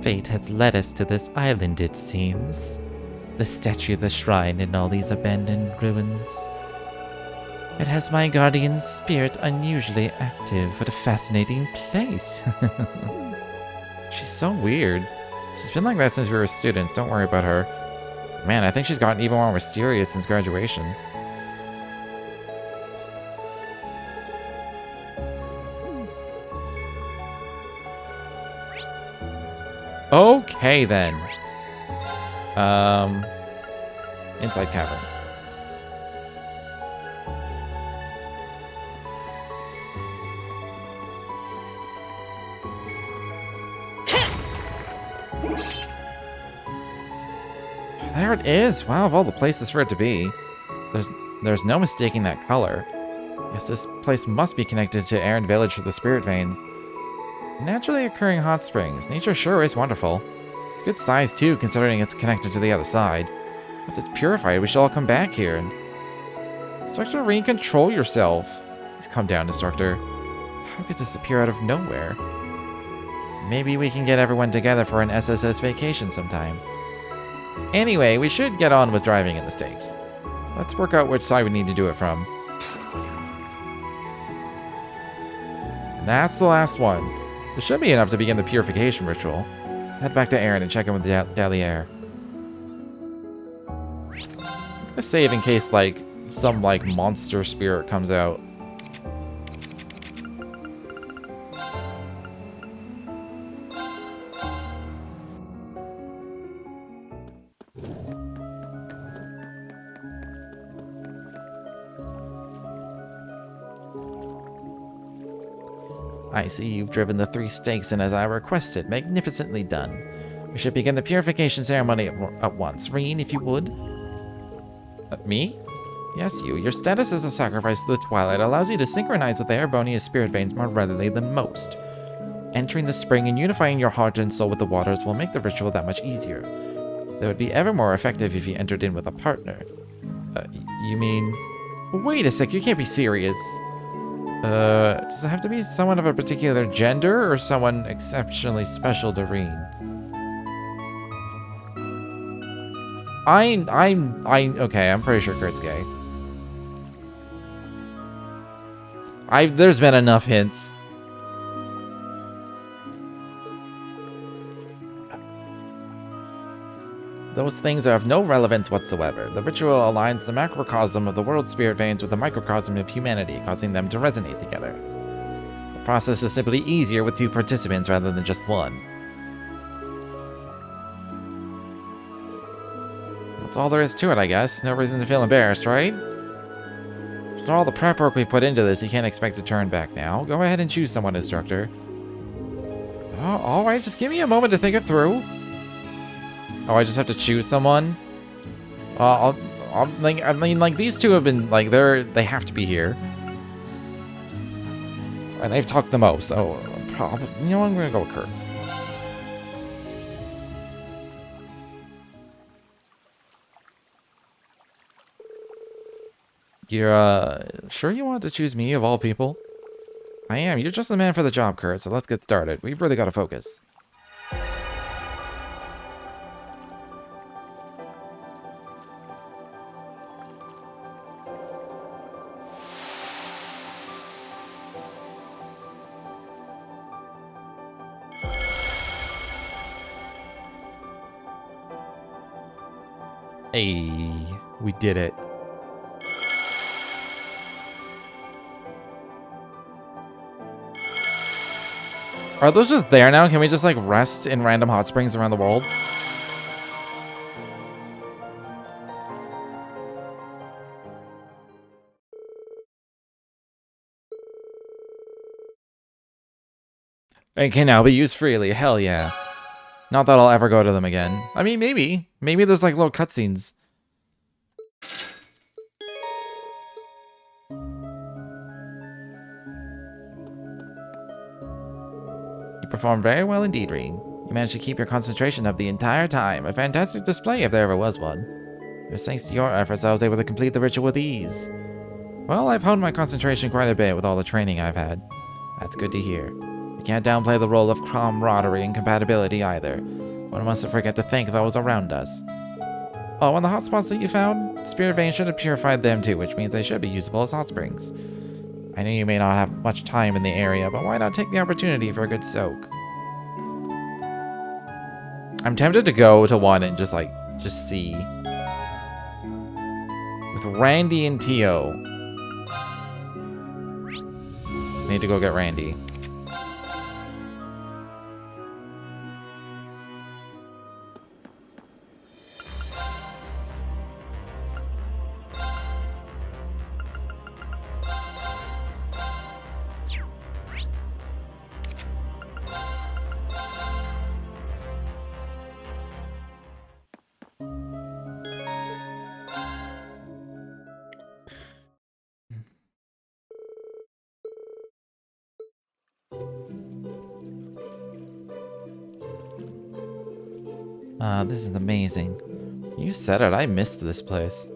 Fate has led us to this island, it seems. The statue, the shrine, and all these abandoned ruins. It has my guardian's spirit unusually active. What a fascinating place. She's so weird. She's been like that since we were students. Don't worry about her. Man, I think she's gotten even more mysterious since graduation. Okay, then. Inside cavern. There it is. Wow, of all the places for it to be. There's no mistaking that color. Yes, this place must be connected to Aaron Village for the spirit veins. Naturally occurring hot springs. Nature sure is wonderful. It's a good size too, considering it's connected to the other side. Once it's purified, we shall all come back here and... Instructor Reen, control yourself. Please calm down, Instructor. How could this appear out of nowhere? Maybe we can get everyone together for an SSS vacation sometime. Anyway, we should get on with driving in the stakes. Let's work out which side we need to do it from. That's the last one. This should be enough to begin the purification ritual. Head back to Aaron and check in with Dalier. Just save in case, like, some, like, monster spirit comes out. I see you've driven the 3 stakes in as I requested. Magnificently done. We should begin the purification ceremony at once. Reen, if you would. Me? Yes, you. Your status as a sacrifice to the Twilight allows you to synchronize with the Airbonia spirit veins more readily than most. Entering the spring and unifying your heart and soul with the waters will make the ritual that much easier. That would be ever more effective if you entered in with a partner. You mean... Wait a sec, you can't be serious. Does it have to be someone of a particular gender or someone exceptionally special to Reen? Okay, I'm pretty sure Kurt's gay. There's been enough hints. Those things are of no relevance whatsoever. The ritual aligns the macrocosm of the world spirit veins with the microcosm of humanity, causing them to resonate together. The process is simply easier with 2 participants rather than just 1. That's all there is to it, I guess. No reason to feel embarrassed, right? After all the prep work we put into this, you can't expect to turn back now. Go ahead and choose someone, Instructor. Oh, alright, just give me a moment to think it through. Oh, I just have to choose someone? I mean, like, these 2 have been, like, they have to be here. And they've talked the most, so, probably, you know what, I'm gonna go with Kurt. You're, sure you want to choose me of all people? I am. You're just the man for the job, Kurt, so let's get started. We've really got to focus. Hey, we did it. Are those just there now? Can we just, like, rest in random hot springs around the world? And can now be used freely. Hell yeah. Not that I'll ever go to them again. I mean, maybe. Maybe there's like little cutscenes. You performed very well indeed, Reed. You managed to keep your concentration up the entire time. A fantastic display if there ever was one. It was thanks to your efforts I was able to complete the ritual with ease. Well, I've honed my concentration quite a bit with all the training I've had. That's good to hear. You can't downplay the role of camaraderie and compatibility either. One mustn't forget to thank those around us. Oh, and the hot spots that you found? Spirit Vein should have purified them too, which means they should be usable as hot springs. I know you may not have much time in the area, but why not take the opportunity for a good soak? I'm tempted to go to one and just see. With Randy and Tio. Need to go get Randy. This is amazing. You said it, I missed this place.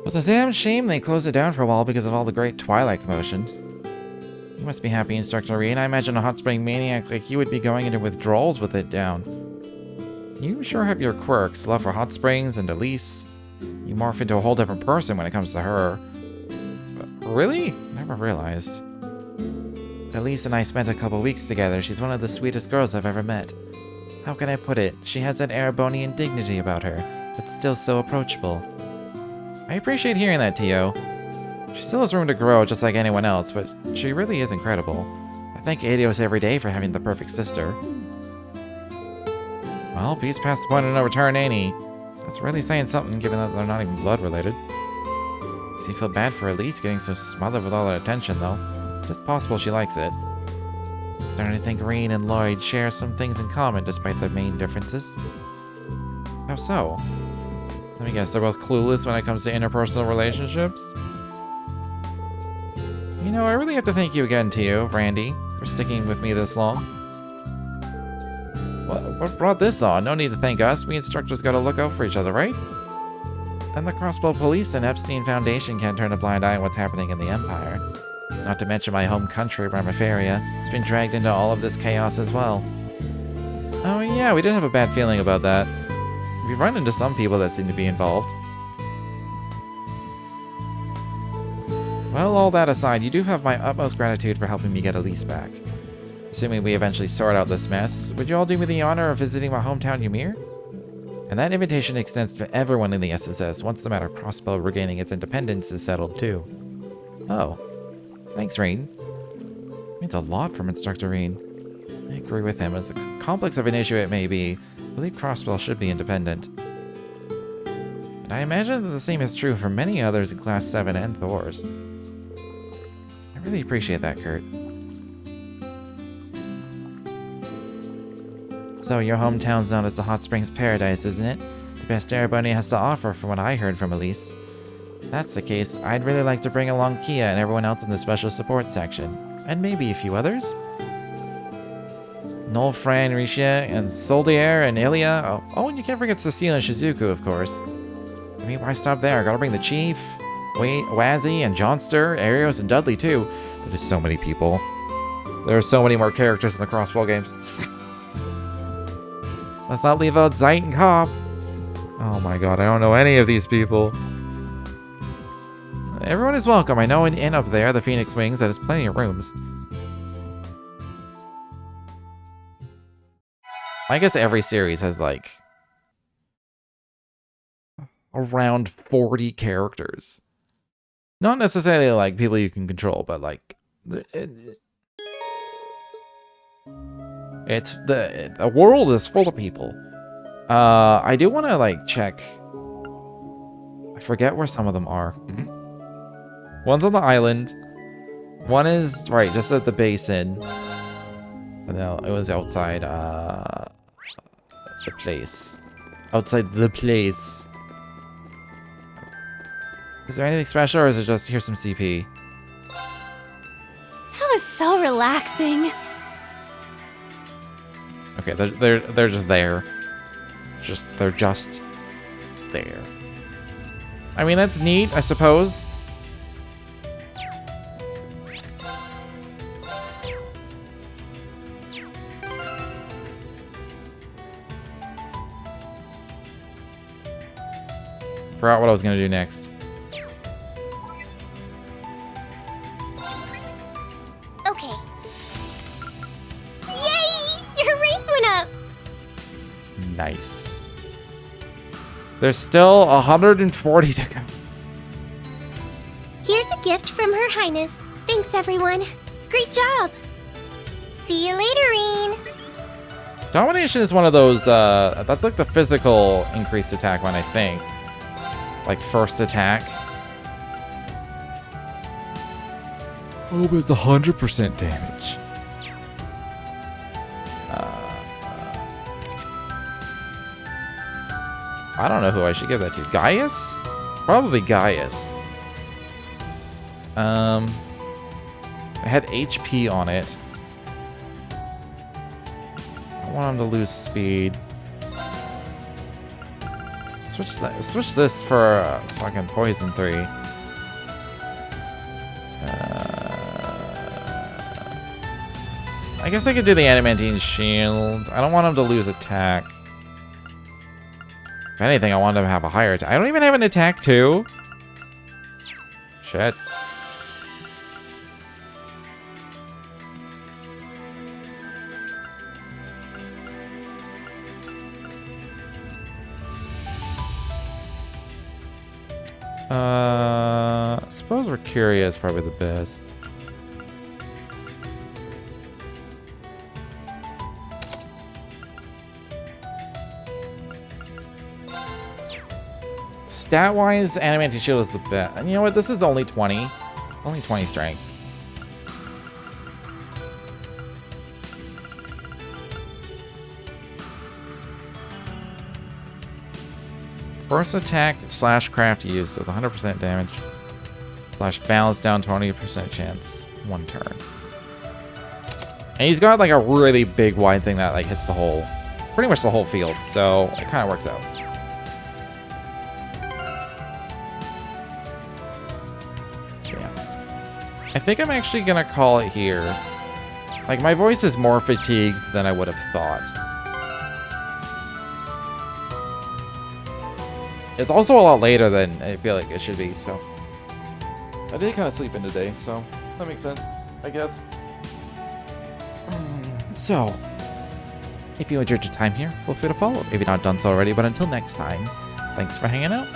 It's a damn shame they closed it down for a while because of all the great Twilight commotion. You must be happy, Instructor Reed. I imagine a hot spring maniac like you would be going into withdrawals with it down. You sure have your quirks, love for hot springs and Elise. You morph into a whole different person when it comes to her. But really? Never realized. Elise and I spent a couple weeks together. She's one of the sweetest girls I've ever met. How can I put it? She has that Erebonian dignity about her, but still so approachable. I appreciate hearing that, Tio. She still has room to grow just like anyone else, but she really is incredible. I thank Adios every day for having the perfect sister. Well, Pete's past the point of no return, ain't he? That's really saying something, given that they're not even blood related. Does he feel bad for Elise getting so smothered with all that attention, though? It's possible she likes it. Starting to think Green and Lloyd share some things in common despite their main differences. How so? Let me guess, they're both clueless when it comes to interpersonal relationships? You know, I really have to thank you again, Tio, Randy, for sticking with me this long. What brought this on? No need to thank us. We instructors gotta look out for each other, right? And the Crossbow Police and Epstein Foundation can't turn a blind eye on what's happening in the Empire. Not to mention my home country, Ramifaria. It's been dragged into all of this chaos as well. Oh yeah, we did have a bad feeling about that. We've run into some people that seem to be involved. Well, all that aside, you do have my utmost gratitude for helping me get Elise back. Assuming we eventually sort out this mess, would you all do me the honor of visiting my hometown, Ymir? And that invitation extends to everyone in the SSS once the matter of Crossbow regaining its independence is settled too. Oh. Thanks, Rain. Means a lot from Instructor Rain. I agree with him. As complex of an issue it may be, I believe Crossbow should be independent. And I imagine that the same is true for many others in Class 7 and Thor's. I really appreciate that, Kurt. So your hometown's known as the Hot Springs Paradise, isn't it? The best Erebony has to offer from what I heard from Elise. If that's the case, I'd really like to bring along Kia and everyone else in the special support section. And maybe a few others? Noel, Fran, Risha, and Soldier, and Ilya. Oh, and you can't forget Cecile and Shizuku, of course. I mean, why stop there? Gotta bring the Chief, Wazzy, and Johnster, Arios, and Dudley, too. That is so many people. There are so many more characters in the Crossbow games. Let's not leave out Zeit and Cop. Oh my god, I don't know any of these people. Everyone is welcome. I know an inn up there, the Phoenix Wings, that has plenty of rooms. I guess every series has like around 40 characters. Not necessarily like people you can control, but like it's the world is full of people. I do want to like check. I forget where some of them are. One's on the island. One is right just at the basin. But no, it was outside the place. Outside the place. Is there anything special, or is it just here's some CP? That was so relaxing. Okay, they're just there. They're just there. I mean, that's neat, I suppose. Forgot what I was gonna do next. Okay. Yay! Your rank went up! Nice. There's still 140 to go. Here's a gift from Her Highness. Thanks, everyone. Great job. See you later, Reen. Domination is one of those, that's like the physical increased attack one, I think. Like first attack. Oh, but it's 100% damage. I don't know who I should give that to. Gaius? Probably Gaius. I had HP on it. I want him to lose speed. Switch this for fucking poison 3. I guess I could do the adamantine shield. I don't want him to lose attack. If anything, I want him to have a higher attack. I don't even have an attack 2. Shit. Suppose Mercuria is probably the best. Stat-wise, Adamantine Shield is the best. And you know what? This is only 20. Only 20 strength. First attack / craft used with 100% damage. / balance down 20% chance. 1 turn. And he's got like a really big wide thing that like hits the whole, pretty much the whole field. So it kind of works out. Yeah. I think I'm actually gonna call it here. Like my voice is more fatigued than I would have thought. It's also a lot later than I feel like it should be, so. I did kind of sleep in today, so that makes sense, I guess. So, if you enjoyed your time here, feel free to follow if you've not done so already, but until next time, thanks for hanging out.